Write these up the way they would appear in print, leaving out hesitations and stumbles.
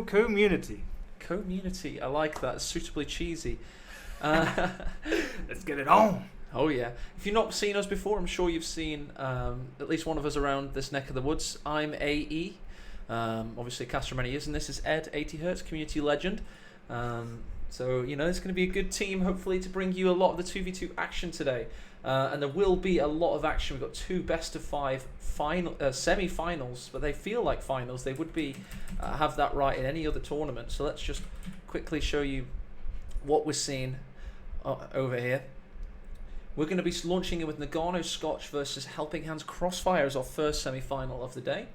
community. Community, I like that. It's suitably cheesy. Let's get it on. Oh yeah. If you've not seen us before, I'm sure you've seen at least one of us around this neck of the woods. I'm AE, obviously cast for many years, and this is Ed, 80 Hertz, community legend. So, you know, it's going to be a good team, hopefully, to bring you a lot of the 2v2 action today. And there will be a lot of action. We've got 2 best-of-5 semi-finals, but they feel like finals. They would be have that right in any other tournament. So let's just quickly show you what we're seeing over here. We're going to be launching in with Nagano Scotch versus Helping Hands Crossfire as our first semi-final of the day.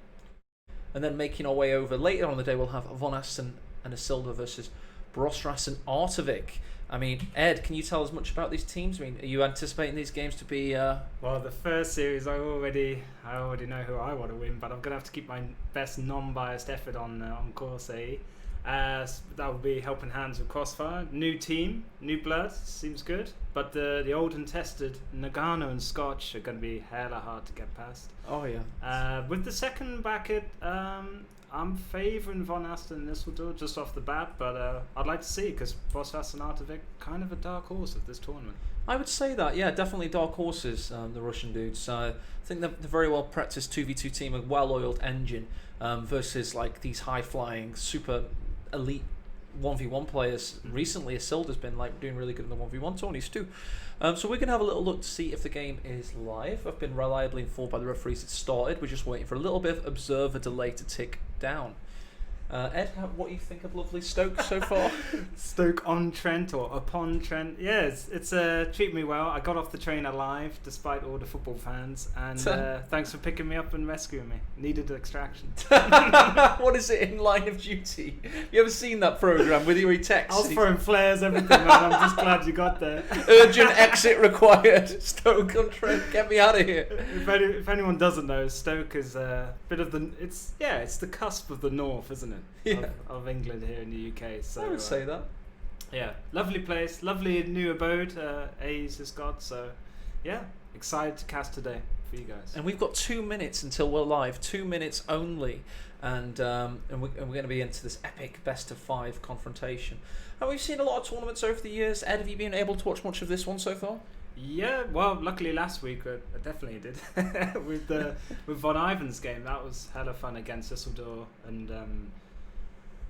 And then making our way over later on the day, we'll have Von Asten and Isildur versus Brostras and Artvik. I mean, Ed, can you tell us much about these teams? I mean, are you anticipating these games to be... Well, the first series, I already know who I want to win, but I'm going to have to keep my best non-biased effort on course A. That would be Helping Hands with Crossfire. New team, new blood, seems good. But the old and tested Nagano and Scotch are going to be hella hard to get past. Oh, yeah. With the second bracket, I'm favouring Von Asten and Isildur just off the bat, but I'd like to see, because Brostras and Artvik kind of a dark horse of this tournament. I would say that, yeah, definitely dark horses, the Russian dudes. I think they're very well practiced 2v2 team, a well-oiled engine, versus like these high-flying, super elite 1v1 players. Recently, Isildur's been like doing really good in the 1v1 tourneys too. So we're going to have a little look to see if the game is live. I've been reliably informed by the referees it's started. We're just waiting for a little bit of observer delay to tick down. Ed, what do you think of lovely Stoke so far? Stoke on Trent or upon Trent. Yeah, it's treated me well. I got off the train alive despite all the football fans, and thanks for picking me up and rescuing me. Needed extraction. What is it in Line of Duty? You ever seen that programme with your text? I was throwing flares, everything, man. I'm just glad you got there. Urgent exit required. Stoke on Trent, get me out of here. If anyone doesn't know, Stoke is a bit of the... It's the cusp of the north, isn't it? Yeah. Of England here in the UK. So I would say that. Yeah, lovely place, lovely new abode A's has got, so yeah, excited to cast today for you guys. And we've got 2 minutes until we're live, 2 minutes only, and we're going to be into this epic best of 5 confrontation. And we've seen a lot of tournaments over the years. Ed, have you been able to watch much of this one so far? Yeah, well, luckily last week I definitely did with Von Ivan's game. That was hella fun against Isildur and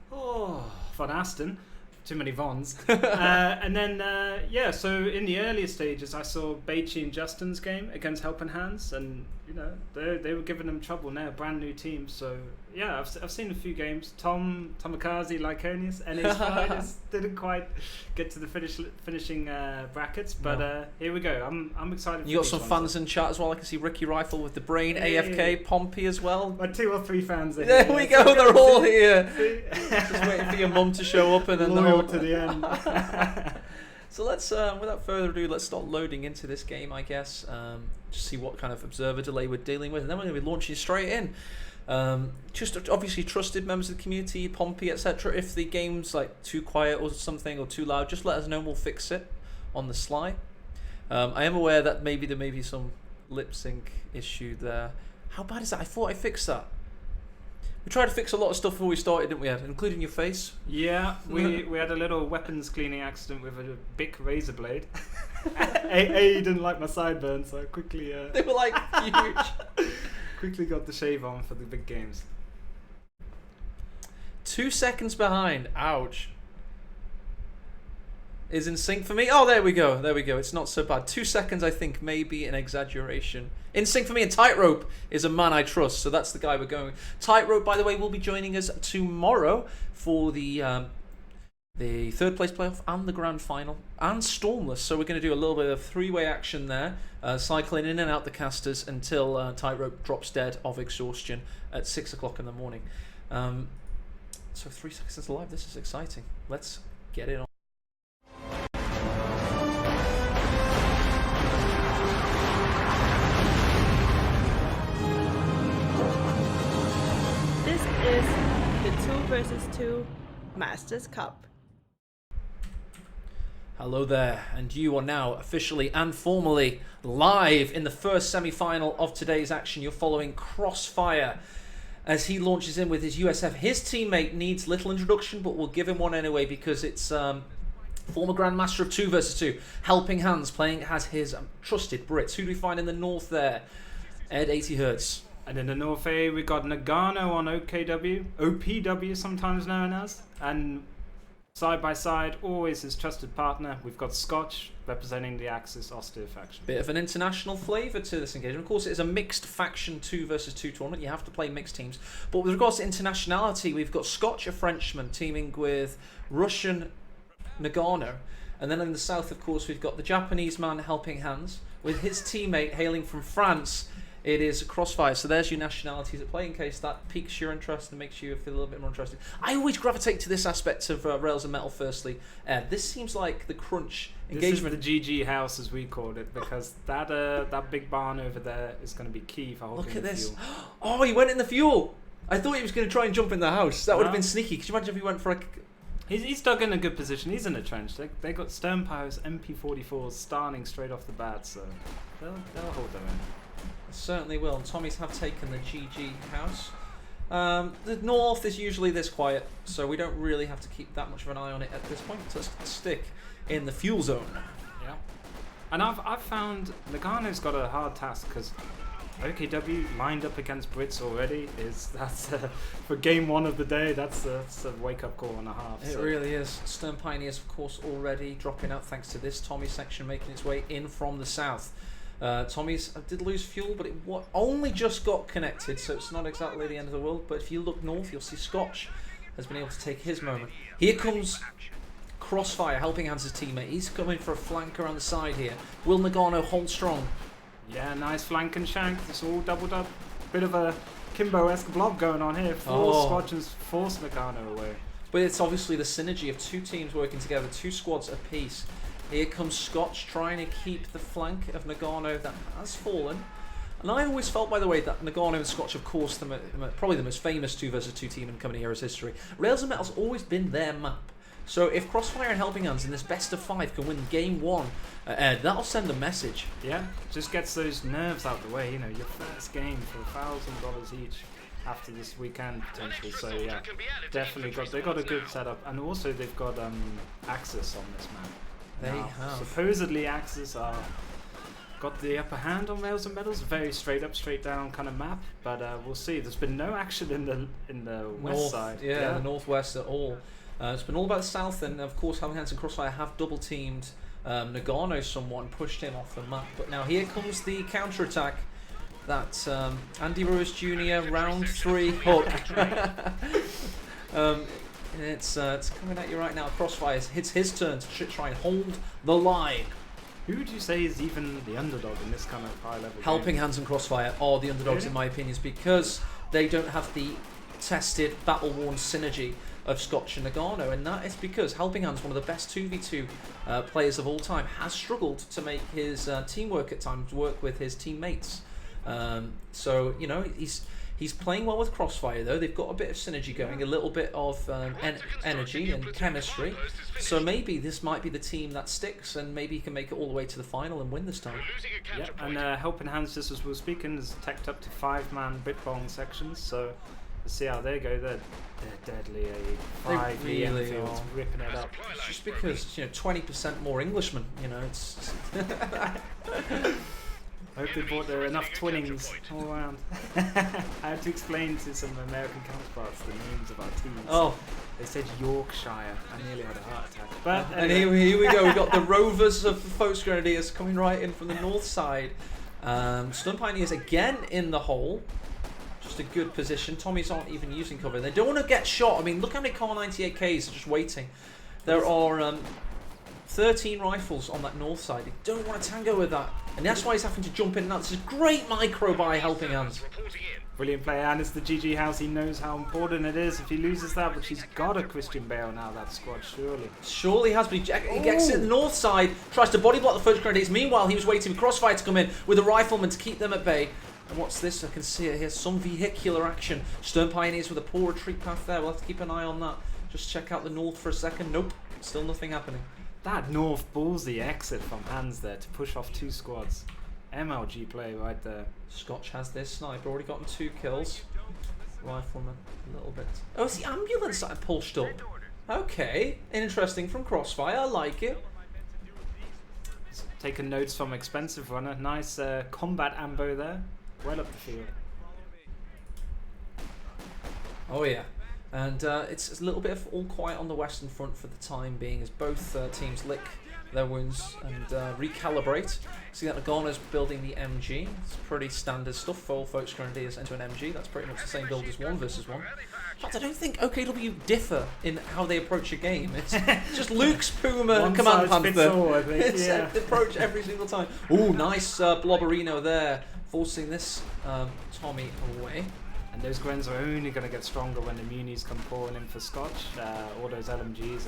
Von Asten. Too many Vons. And then, so in the earlier stages, I saw Beichi and Justin's game against Helping Hands, and, you know, they were giving them trouble now, brand new team. So, yeah, I've seen a few games. Tomokaze, Lyconius, NA Spiders didn't quite get to the finishing brackets, but here we go. I'm excited. You got some fans in chat as well. I can see Ricky Rifle with the brain, AFK, Pompey as well. My 2 or 3 fans are here. There we go, they're all here. Just waiting for your mum to show up and then loyal to the end. So let's, without further ado, let's start loading into this game, I guess. Just see what kind of observer delay we're dealing with, and then we're going to be launching straight in. Just obviously trusted members of the community, Pompey, etc. If the game's like too quiet or something or too loud, just let us know and we'll fix it on the sly. I am aware that maybe there may be some lip sync issue there. How bad is that? I thought I fixed that. We tried to fix a lot of stuff before we started, didn't we, Ed? Including your face. Yeah, we had a little weapons cleaning accident with a big razor blade. A didn't like my sideburns, so I quickly... They were like huge. Quickly got the shave on for the big games. 2 seconds behind. Ouch. Is in sync for me. Oh, there we go. There we go. It's not so bad. 2 seconds, I think, may be an exaggeration. In sync for me, and Tightrope is a man I trust, so that's the guy we're going with. Tightrope, by the way, will be joining us tomorrow for the third place playoff and the grand final and Stormless. So we're going to do a little bit of 3-way action there, cycling in and out the casters until Tightrope drops dead of exhaustion at 6 o'clock in the morning. So 3 seconds live. This is exciting. Let's get it on. This is the 2 versus 2 Masters Cup. Hello there, and you are now officially and formally live in the first semi-final of today's action. You're following Crossfire as he launches in with his USF. His teammate needs little introduction, but we'll give him one anyway because it's former Grandmaster of 2 versus 2, Helping Hands, playing as his trusted Brits. Who do we find in the north there? Ed 80 Hertz. And in the North A, we got Nagano on OPW sometimes known as, and side by side, always his trusted partner. We've got Scotch representing the Axis Austere faction. Bit of an international flavour to this engagement. Of course, it is a mixed faction 2 versus 2 tournament. You have to play mixed teams. But with regards to internationality, we've got Scotch, a Frenchman, teaming with Russian Nagano. And then in the south, of course, we've got the Japanese man Helping Hands, with his teammate hailing from France. It is Crossfire. So there's your nationalities at play in case that piques your interest and makes you feel a little bit more interested. I always gravitate to this aspect of Rails and Metal firstly. This seems like the crunch engagement. This is the GG house, as we called it, because that big barn over there is going to be key for holding Look at the this. fuel. Oh, he went in the fuel. I thought he was going to try and jump in the house. That would have been sneaky. Could you imagine if he went for a... He's dug in a good position. He's in a trench. They got Sternpowers MP44s starting straight off the bat, so they'll hold their own. Certainly will. And Tommies have taken the GG house. The north is usually this quiet, so we don't really have to keep that much of an eye on it at this point. So let's stick in the fuel zone. Yeah. And I've found Nagano's got a hard task because OKW lined up against Brits already. For game 1 of the day. That's a wake up call and a half. It really is. Stern Pioneers, of course, already dropping out thanks to this Tommy section making its way in from the south. Tommy's did lose fuel, but it only just got connected, so it's not exactly the end of the world. But if you look north, you'll see Scotch has been able to take his moment. Here comes Crossfire, Helping Hands' teammate. He's coming for a flank around the side here. Will Nagano hold strong? Yeah, nice flank and shank. It's all doubled up. Bit of a Kimbo-esque blob going on here. Scotch has forced Nagano away. But it's obviously the synergy of 2 teams working together, 2 squads apiece. Here comes Scotch trying to keep the flank of Nagano that has fallen. And I always felt, by the way, that Nagano and Scotch, of course, probably the most famous 2 versus 2 team in Company Heroes history. Rails and Metal's always been their map. So if Crossfire and Helping Hands in this best of 5 can win game 1, that'll send a message. Yeah, just gets those nerves out the way. You know, your first game for $1,000 each after this weekend potentially. So yeah, definitely they got a good setup, and also they've got Axis on this map. They have. Supposedly Axis got the upper hand on Rails and Metals. Very straight up, straight down kind of map. But we'll see. There's been no action in the west side. Yeah, the northwest at all. It's been all about the south, and of course Helping Hands and Crossfire have double teamed Nagano somewhat and pushed him off the map. But now here comes the counter attack. That Andy Ruiz Jr. round 3 hook. It's coming at you right now. Crossfire hits his turn to try and hold the line. Who would you say is even the underdog in this kind of high level Helping game? Hands and Crossfire are the underdogs in my opinion, because they don't have the tested, battle-worn synergy of Scotch and Nagano, and that is because Helping Hands, one of the best 2v2 players of all time, has struggled to make his teamwork at times work with his teammates. So, you know, he's playing well with Crossfire, though. They've got a bit of synergy going, a little bit of energy and chemistry. So maybe this might be the team that sticks, and maybe he can make it all the way to the final and win this time. Yeah, and Helping Hands, just as we were speaking, is teched up to 5-man Bitbong sections, so let's see how they go. They're deadly. 5 They really Enfields are. ripping it up. It's just because, you know, 20% more Englishmen, you know, it's... I hope they bought there enough twinnings all around. I had to explain to some American counterparts the names of our teams. Oh. They said Yorkshire. I nearly had a heart attack. But And anyway. here we go. We've got the Rovers of the Folks Grenadiers coming right in from the north side. Stun Pioneers again in the hole. Just a good position. Tommies aren't even using cover. They don't want to get shot. I mean, look how many Car 98Ks are just waiting. There are 13 rifles on that north side. They don't want to tango with that. And that's why he's having to jump in and out. This is great micro by Helping Hands. Brilliant player, and it's the GG house. He knows how important it is if he loses that, but he's got a Christian Bale now, that squad, surely. Surely has, but he gets it the north side, tries to body block the Folks Grenadiers. Meanwhile, he was waiting for Crossfire to come in with a rifleman to keep them at bay. And what's this? I can see it here. Some vehicular action. Stern Pioneers with a poor retreat path there. We'll have to keep an eye on that. Just check out the north for a second. Nope. Still nothing happening. That north ballsy exit from Hands there to push off 2 squads. MLG play right there. Scotch has this sniper. Already gotten 2 kills. rifleman a little bit. Oh, it's the ambulance that I pushed up. Okay, interesting from Crossfire. I like it. Taking notes from Expensive Runner. Nice combat ambo there. Well up the field. Oh yeah, and it's a little bit of all quiet on the Western Front for the time being as both teams lick their wounds and recalibrate. See that Nagano's building the MG. It's pretty standard stuff for all folks grenadiers into an MG. That's pretty much the same build as 1 versus 1. In fact, I don't think OKW differ in how they approach a game. It's just Luke's Puma One Command size fits Panther. all, I think. It's Yeah. the approach every single time. Ooh, nice Blobberino there, forcing this Tommy away. And those Grens are only going to get stronger when the Munis come pouring in for Scotch. All those LMGs,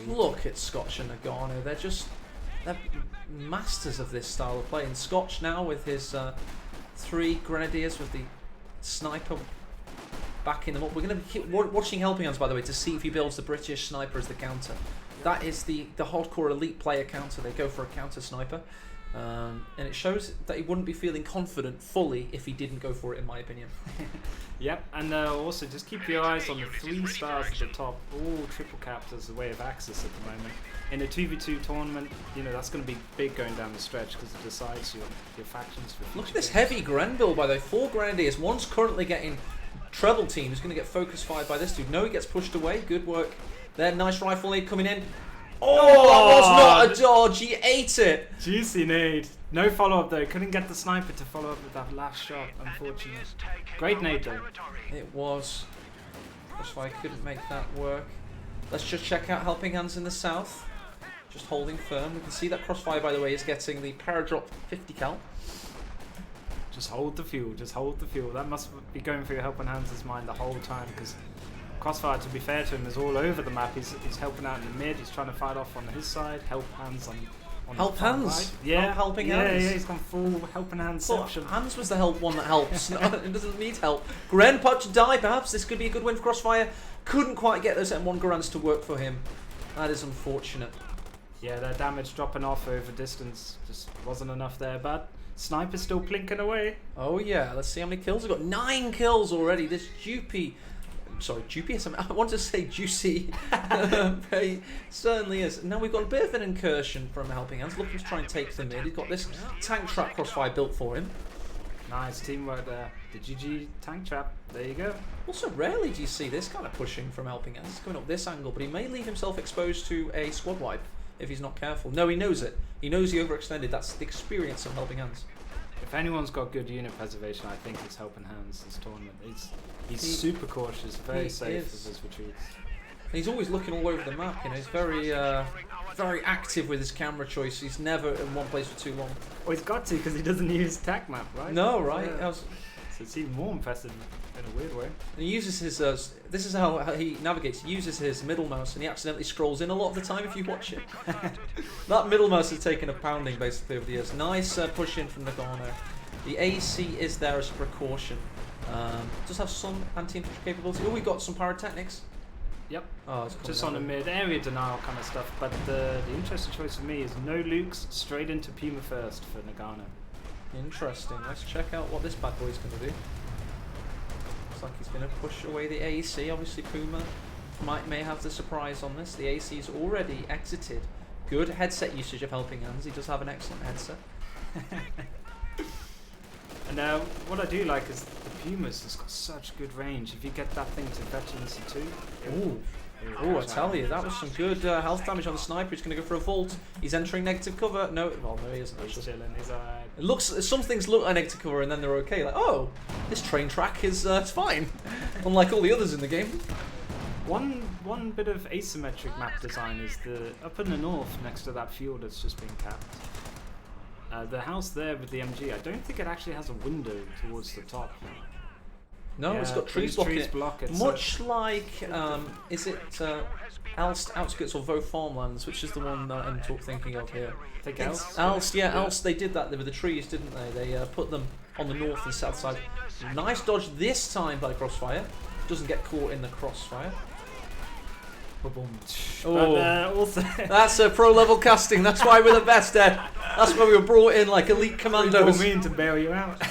Look at Scotch and Nagano. They're masters of this style of play. And Scotch now with his 3 Grenadiers with the sniper backing them up. We're going to keep watching Helping Hands, by the way, to see if he builds the British sniper as the counter. That is the hardcore elite player counter. They go for a counter sniper. And it shows that he wouldn't be feeling confident fully if he didn't go for it, in my opinion. Yep, and also just keep your eyes on the 3 stars at the top, all triple capped as a way of access at the moment. In a 2v2 tournament, you know, that's going to be big going down the stretch because it decides your factions for future Look at this games. heavy Gren build, by the way. 4 Grenadiers. One's currently getting treble team. He's going to get focus fired by this dude. No, he gets pushed away. Good work there. Nice rifle lead coming in. Oh, that was not a dodge. He ate it. Juicy nade. No follow-up though. Couldn't get the sniper to follow up with that last shot, unfortunately. Great nade though. It was. That's why I couldn't make that work. Let's just check out Helping Hands in the south. Just holding firm. We can see that Crossfire, by the way, is getting the Paradrop 50 cal. Just hold the fuel. Just hold the fuel. That must be going through Helping Hands' mind the whole time because Crossfire, to be fair to him, is all over the map. He's helping out in the mid. He's trying to fight off on his side. Help Hands on Help the far Hands? right. Yeah, Helping yeah, Hands? Yeah, he's gone full Helping Hands Well, section. Hands was the help one that helps. It doesn't need help. Gren about to die, perhaps. This could be a good win for Crossfire. Couldn't quite get those M1 Grans to work for him. That is unfortunate. Yeah, their damage dropping off over distance just wasn't enough there, but Sniper's still plinking away. Oh yeah, let's see how many kills. We've got 9 kills already. This Jupy... Sorry, dubious. I want to say juicy. He certainly is. Now we've got a bit of an incursion from Helping Hands, looking to try and take the mid. He's got this tank trap Crossfire built for him. Nice teamwork there. The GG tank trap. There you go. Also, rarely do you see this kind of pushing from Helping Hands. He's coming up this angle, but he may leave himself exposed to a squad wipe if he's not careful. No, he knows it. He knows he overextended. That's the experience of Helping Hands. If anyone's got good unit preservation, I think it's Helping Hands this tournament. He's super cautious, very safe with his retreats. He's always looking all over the map. You know, he's very active with his camera choice. He's never in one place for too long. Well, he's got to because he doesn't use TAC map, right? No, right? Yeah. So it's even more impressive in a weird way. And he uses his. This is how he navigates. He uses his middle mouse, and he accidentally scrolls in a lot of the time. If you watch it, that middle mouse has taken a pounding basically over the years. Nice push in from Nagano. The AC is there as a precaution. Does have some anti-infantry capability. Oh, we got some pyrotechnics. Yep. Oh, it's coming Just down on the there. mid area denial kind of stuff. But the interesting choice for me is no Lukes, straight into Puma first for Nagano. Interesting. Let's check out what this bad boy's going to do. Looks like he's going to push away the AEC. Obviously, Puma may have the surprise on this. The AEC's already exited. Good headset usage of Helping Hands. He does have an excellent headset. And what I do like is the Puma's has got such good range. If you get that thing to veterancy too. Ooh. Oh, I tell you, that was some good health damage on the sniper. He's going to go for a vault. He's entering negative cover. No, well, no, he isn't. He's Actually. chilling. He's alright. It looks. Some things look like negative cover, and then they're okay. Like, oh, this train track is it's fine, unlike all the others in the game. One bit of asymmetric map design is the up in the north next to that field that's just been capped. The house there with the MG, I don't think it actually has a window towards the top. No, it's got trees blocking it. so- Much like, is it Alst Outskirts or Vaux Farmlands, which is the one that I'm thinking of here? I think It's else. Alst, yeah, Alst, they did that with the trees, didn't they? They put them on the north and south side. Nice dodge this time by Crossfire. Doesn't get caught in the crossfire. Ba-boom. Oh. But, also, That's pro level casting. That's why we're the best, Ed. That's why we were brought in like elite I commandos. mean to bail you out.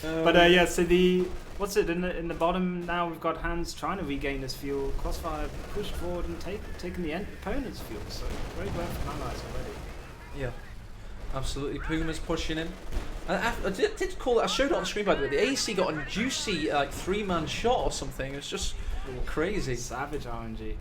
Yeah, so what's it in the bottom now? We've got Hans trying to regain his fuel. Crossfire pushed forward and taken the opponent's fuel. So very well from Allies already. Yeah, absolutely. Puma's pushing in. I did call it. I showed it on the screen by the way. The AEC got a juicy like 3-man shot or something. It was just crazy. Savage RNG.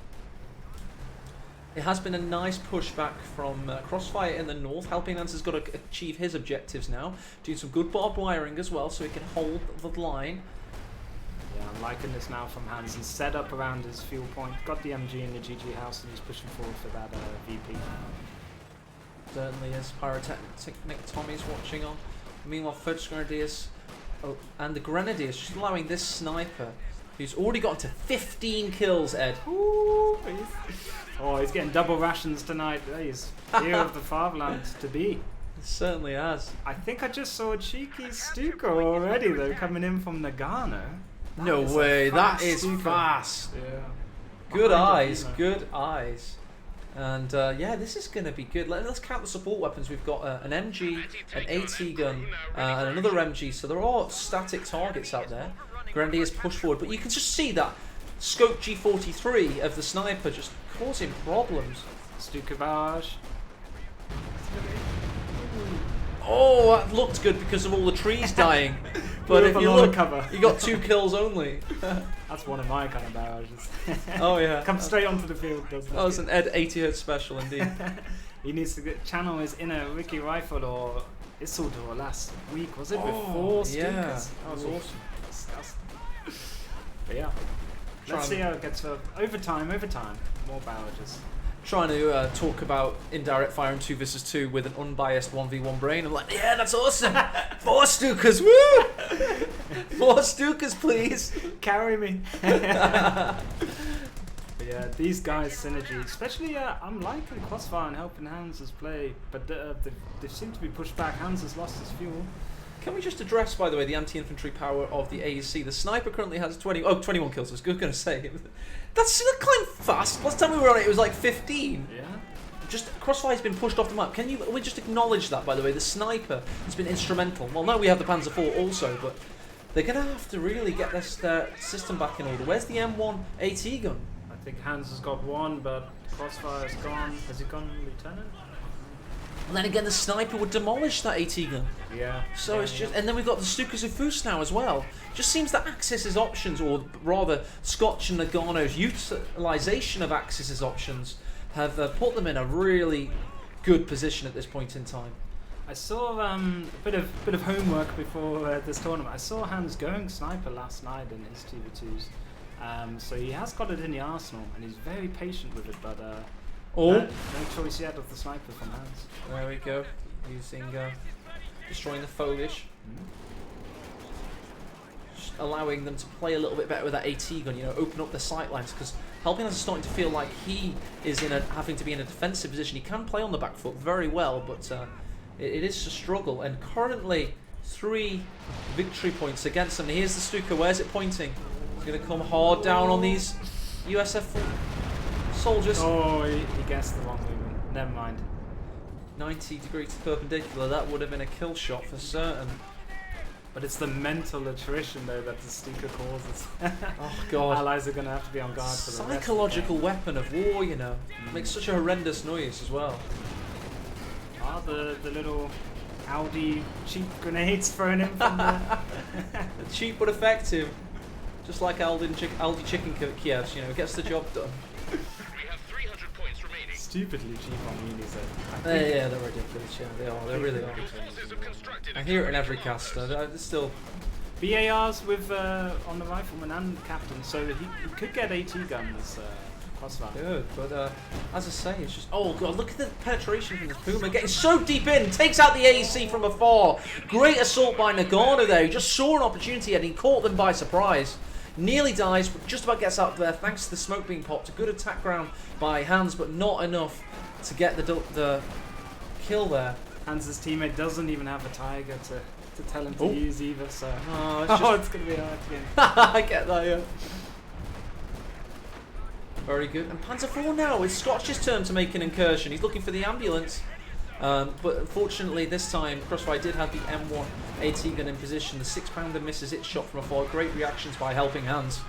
It has been a nice pushback from Crossfire in the north. Helping Hans has got to achieve his objectives now. Doing some good barbed wiring as well, so he can hold the line. Yeah, I'm liking this now from Hans. He's set up around his fuel point. Got the MG in the GG house, and he's pushing forward for that VP. Certainly is. Pyrotechnic Tommy's watching on. Meanwhile, Fudge Grenadiers and the Grenadiers just allowing this sniper, who's already got to 15 kills, Ed. Ooh, he's getting double rations tonight. He's hero of the fatherland to be. It certainly has. I think I just saw a cheeky Stuka already, though, coming in from Nagano. No way, that is fast. Yeah. Good eyes, good eyes. And yeah, this is going to be good. Let's count the support weapons. We've got an MG, an AT gun, and another MG. So there are static targets out there. Grenadiers push forward, but you can just see that scope G43 of the sniper just causing problems. Stuka barrage. Oh, that looked good because of all the trees dying. But if you look, you got 2 kills only. That's one of my kind of barrages. Oh yeah. Come straight onto the field, doesn't it? That was an Ed 80Hz special indeed. He needs to channel his inner Ricky Rifle or Isildur last week, was it? Before Stukas? Yeah, that was awesome. Disgusting. But yeah. Let's see how it gets for overtime, more barrages. Trying to talk about indirect fire in 2 vs 2 with an unbiased 1v1 brain. I'm like, yeah, that's awesome. 4 Stukas, woo! 4 Stukas, please. Carry me. But yeah, these guys' synergy, especially I'm liking Crossfire and helping Hans' play, but they seem to be pushed back. Hans has lost his fuel. Can we just address, by the way, the anti-infantry power of the AEC? The sniper currently has 21 kills. I was going to say. That's quite fast. Last time we were on it, it was like 15. Yeah. Just Crossfire's been pushed off the map. We just acknowledge that, by the way? The sniper has been instrumental. Well, now we have the Panzer IV also, but they're going to have to really get their system back in order. Where's the M1 AT gun? I think Hans has got one, but Crossfire's gone. Has he gone, Lieutenant? And then again, the sniper would demolish that AT gun. Yeah. So it's just, and then we've got the Stukas of Fus now as well. Just seems that Axis's options, or rather Scotch and Nagano's utilisation of Axis's options, have put them in a really good position at this point in time. I saw a bit of homework before this tournament. I saw Hans going sniper last night in his 2v2s. So he has got it in the arsenal, and he's very patient with it, but no choice yet of the sniper from Hans. There we go, using destroying the foliage, just allowing them to play a little bit better with that AT gun. You know, open up the sight lines, because Helping Hands is starting to feel like he is having to be in a defensive position. He can play on the back foot very well, but it is a struggle. And currently 3 victory points against them. Here's the Stuka. Where's it pointing? It's going to come hard down on these USF soldiers. Oh, he guessed the wrong movement. Never mind. 90 degrees perpendicular. That would have been a kill shot for certain. But it's the mental attrition, though, that the Stuka causes. Oh, God. Allies are going to have to be on guard for the psychological weapon of war, you know. Makes such a horrendous noise as well. The little Audi cheap grenades thrown in from the... Cheap but effective. Just like Aldi Chicken Kievs, you know, gets the job done. We have 300 points remaining. Stupidly cheap on unis, Yeah, they're ridiculous, yeah, they are, they really are. I hear it in every caster, it's still... BARs with on the rifleman and captain, so he could get AT guns Crossfire. Good, but as I say, it's just... Oh, God, look at the penetration from this Puma, getting so deep in, takes out the AEC from afar. Great assault by Nagano there, he just saw an opportunity and he caught them by surprise. Nearly dies, but just about gets out there thanks to the smoke being popped. A good attack ground by Hans, but not enough to get the kill there. Hans' teammate doesn't even have a Tiger to tell him to use either, so... Oh, it's going to be hard again. I get that, yeah. Very good. And Panzer IV now, it's Scotch's turn to make an incursion. He's looking for the ambulance. But unfortunately, this time Crossfire did have the M1 AT gun in position. The 6-pounder misses its shot from afar. Great reactions by Helping Hands.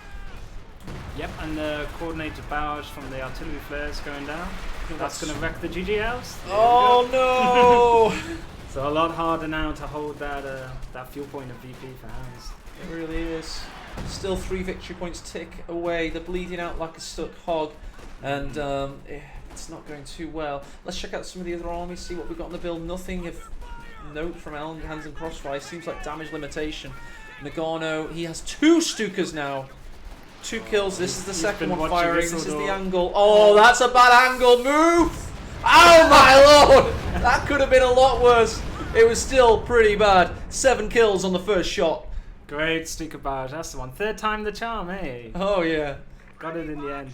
Yep, and the coordinated barrage from the artillery flares going down. That's going to wreck the GGLs. Oh no! So a lot harder now to hold that that fuel point of VP for Hands. It really is. Still 3 victory points tick away. They're bleeding out like a stuck hog, and it's not going too well. Let's check out some of the other armies, see what we've got on the build. Nothing of note from Hands and Crossfire. Seems like damage limitation. Nagano, he has 2 Stukas now. 2 kills. This is the second one firing. This is the angle. Oh, that's a bad angle. Move! Oh my lord! That could have been a lot worse. It was still pretty bad. 7 kills on the first shot. Great Stuka barrage, that's the one. 3rd time the charm, eh? Oh yeah. Got it in the end.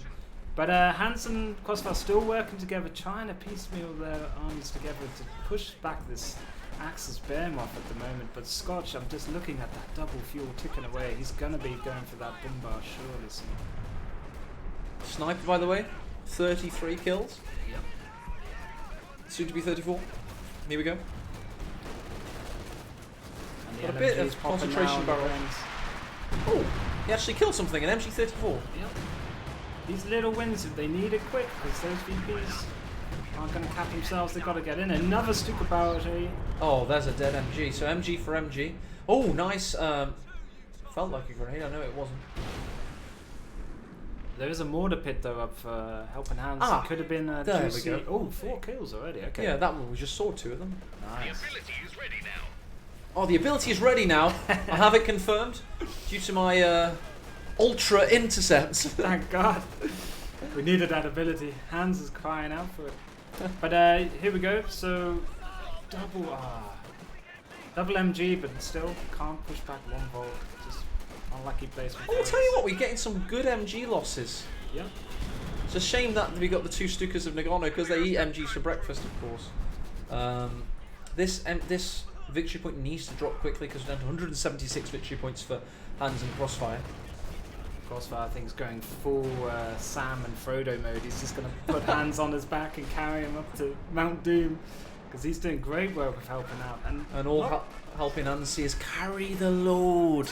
But Hands and Crossfire still working together, trying to piecemeal their armies together to push back this Axis Behemoth at the moment. But Scotch, I'm just looking at that double fuel ticking away. He's going to be going for that Boombar surely soon. Sniper, by the way. 33 kills. Yep. Soon to be 34. Here we go. And Got a the bit LMG of is popping concentration now on the barrel. wings. Oh, he actually killed something, an MG34. Yep. These little wins, they need it quick because those VPs aren't going to cap themselves. They've got to get in. Another Stuka barrage. Oh, there's a dead MG. So MG for MG. Oh, nice. Felt like a grenade. I know it wasn't. There is a mortar pit though up for Helping Hands. Ah, It could have been a there we juicy. go. Oh, 4 kills already. Okay. Yeah, that one. We just saw 2 of them. The Nice. ability is ready now. Oh, the ability is ready now. I have it confirmed due to my ultra intercepts. Thank God. We needed that ability. Hands is crying out for it. But here we go. So double MG, but still can't push back 1 volt. Just unlucky placement. I'll tell you what, we're getting some good MG losses. Yeah. It's a shame that we got the 2 Stukas of Nagano because they eat MGs for breakfast, of course. This victory point needs to drop quickly because we're down to 176 victory points for Hands and Crossfire. Crossfire, I think, is going full Sam and Frodo mode. He's just going to put Hands on his back and carry him up to Mount Doom because he's doing great work with helping out. And all Helping Hands see is carry the load.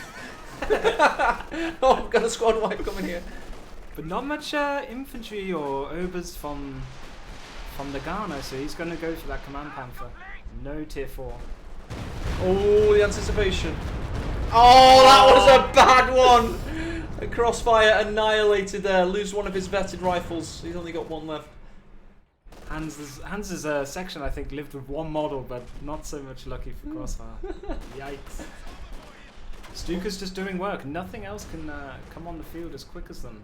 Oh, I've got a squad wipe coming here. But not much infantry or obers from Nagano, so he's going to go for that Command Panther. No tier 4. Oh, the anticipation. Oh, that was a bad one. A Crossfire annihilated there. Lose one of his vetted rifles. He's only got 1 left. Hans's section, I think, lived with 1 model, but not so much lucky for Crossfire. Yikes. Stuka's just doing work. Nothing else can come on the field as quick as them.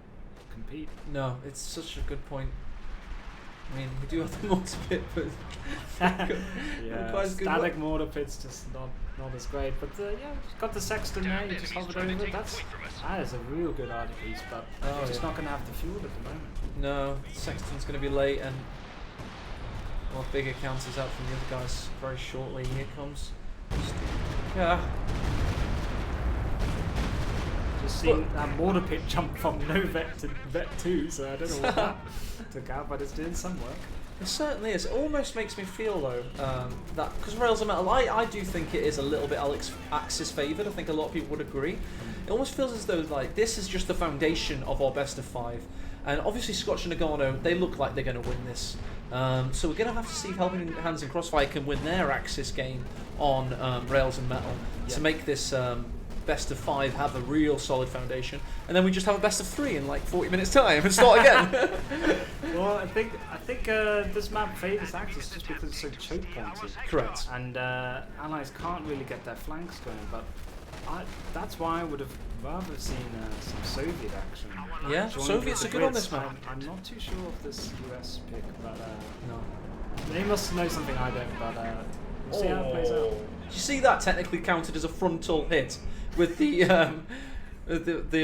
Compete. No, it's such a good point. I mean, we do have the mortar pit, but Yeah, static mortar pit's just not as great. But yeah, got the Sexton there. You just hovered over it. That is a real good arty piece, but you're just not going to have the fuel at the moment. No, Sexton's going to be late, and well, bigger counters out from the other guys very shortly. Here comes. Yeah. Just seen that mortar pit jump from no vet to vet 2, so I don't know what that took out, but it's doing some work. It certainly is. It almost makes me feel though that because Rails of Metal, I do think it is a little bit Axis favoured. I think a lot of people would agree. It almost feels as though like this is just the foundation of our best of 5, and obviously Scotch and Nagano, they look like they're going to win this. So we're going to have to see if Helping Hands and Crossfire can win their Axis game on Rails and Metal to make this best of 5 have a real solid foundation, and then we just have a best of 3 in like 40 minutes time and start again. Well, I think this map favours Axis just because it's so choke pointed. Correct. And allies can't really get their flanks going, but that's why I would have rather seen some Soviet action. Yeah, joined Soviets with are the good on Brits. this map. I'm not too sure of this US pick, but No. they must know something I don't. But we'll see how it plays out. Did you see that technically counted as a frontal hit with the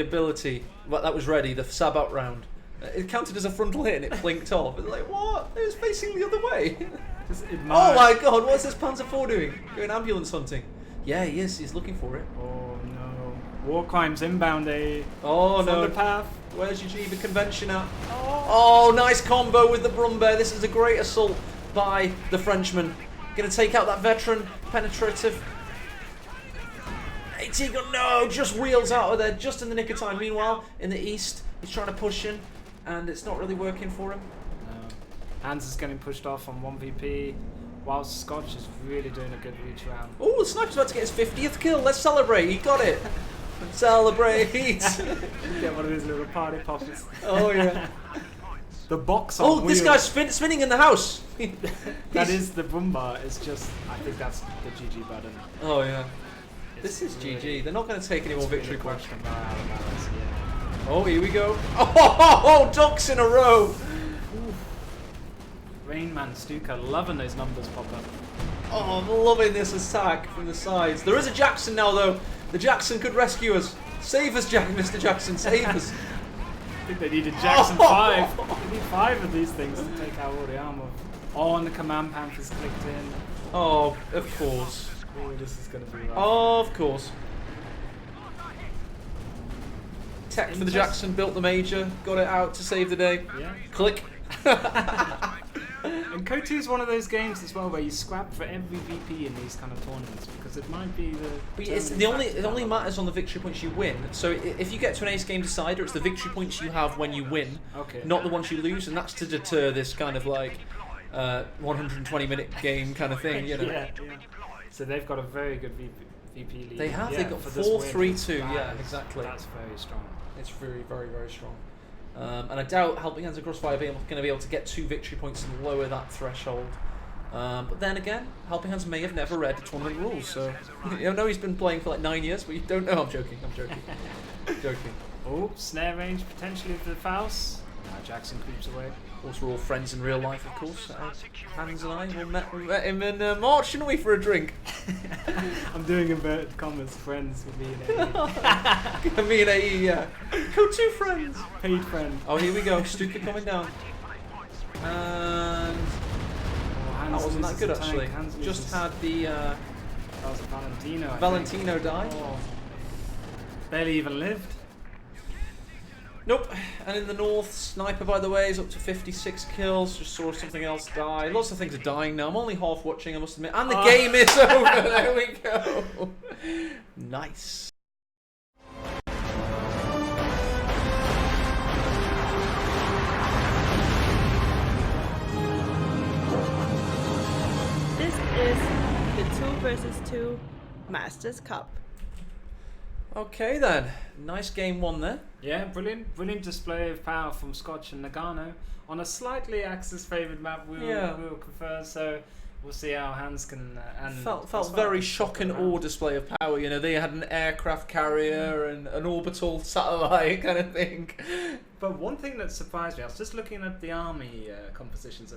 ability? Well, that was ready. The Sabat round. It counted as a frontal hit and it blinked off. It's like what? It was facing the other way. Oh my god! What's this Panzer IV doing? Going ambulance hunting? Yeah, he is. He's looking for it. Oh no! War crimes inbound. Oh no! The path. Where's your Geneva Convention at? Oh, nice combo with the Brumbear. This is a great assault by the Frenchman. Going to take out that veteran penetrative. AT gun, no, just wheels out of there just in the nick of time. Meanwhile, in the east, he's trying to push in, and it's not really working for him. No. Hans is getting pushed off on 1VP, whilst Scotch is really doing a good reach round. Oh, the sniper's about to get his 50th kill. Let's celebrate. He got it. Celebrate. Get one of his little party poppers. Oh, yeah. The box on Oh, this wheels. guy's spinning in the house. That is the boom bar. It's just, I think that's the GG button. Oh, yeah. It's This is really- GG. They're not going to take any more it's victory really points. pushed them out of balance, yeah. Oh, here we go. Oh, ducks in a row. Rainman Stuka, loving those numbers pop up. Oh, I'm loving this attack from the sides. There is a Jackson now, though. The Jackson could rescue us. Save us, Mr. Jackson. Save us. I think they needed Jackson 5. They need 5 of these things to take out all the armor. Oh, and the command panthers clicked in. Oh, of course. Oh, this is going to be rough. Of course. Tech for the Jackson, built the major, got it out to save the day. Yeah. Click. And KOTOR is one of those games as well where you scrap for every VP in these kind of tournaments because it might be the. But it's determining it factor only down matters on the victory points you win. So if you get to an ace game decider, it's the victory points you have when you win, Okay. not the ones you lose, and that's to deter this kind of like 120-minute game kind of thing, you know. Yeah, yeah. So they've got a very good VP lead. They have. Yeah, They've got for this win. 4-3-2. Yeah, That is- exactly. That's very strong. It's very, very, very strong. And I doubt Helping Hands and Crossfire are going to be able to get 2 victory points and lower that threshold. But then again, Helping Hands may have never read the tournament rules, so I know he's been playing for like 9 years, but you don't know. I'm joking. Joking. Oh, snare range potentially for the Faust. Now Jackson creeps away. Of course, we're all friends in real life, of course. Hans and I we met him in March, didn't we, for a drink? I'm doing inverted commas, friends with me and Eddie. Me and AE, yeah. Go-to friends. Paid friend. Oh, here we go. Stuka coming down. And Oh, Hans that wasn't that loses good, a tank. actually. Hans Just loses- had the That was a Valentino. I think. Valentino die. Oh. Barely even lived. Nope. And in the north, Sniper, by the way, is up to 56 kills. Just saw something else die. Lots of things are dying now. I'm only half watching, I must admit. And the game is over. There we go. Nice. This is the 2 versus 2 Masters Cup. Okay then. Nice game one there. Yeah, brilliant display of power from Scotch and Nagano on a slightly Axis favoured map. We'll confer, so we'll see how Hans can. And Felt very shock and awe display of power. You know, they had an aircraft carrier and an orbital satellite kind of thing. But one thing that surprised me, I was just looking at the army compositions.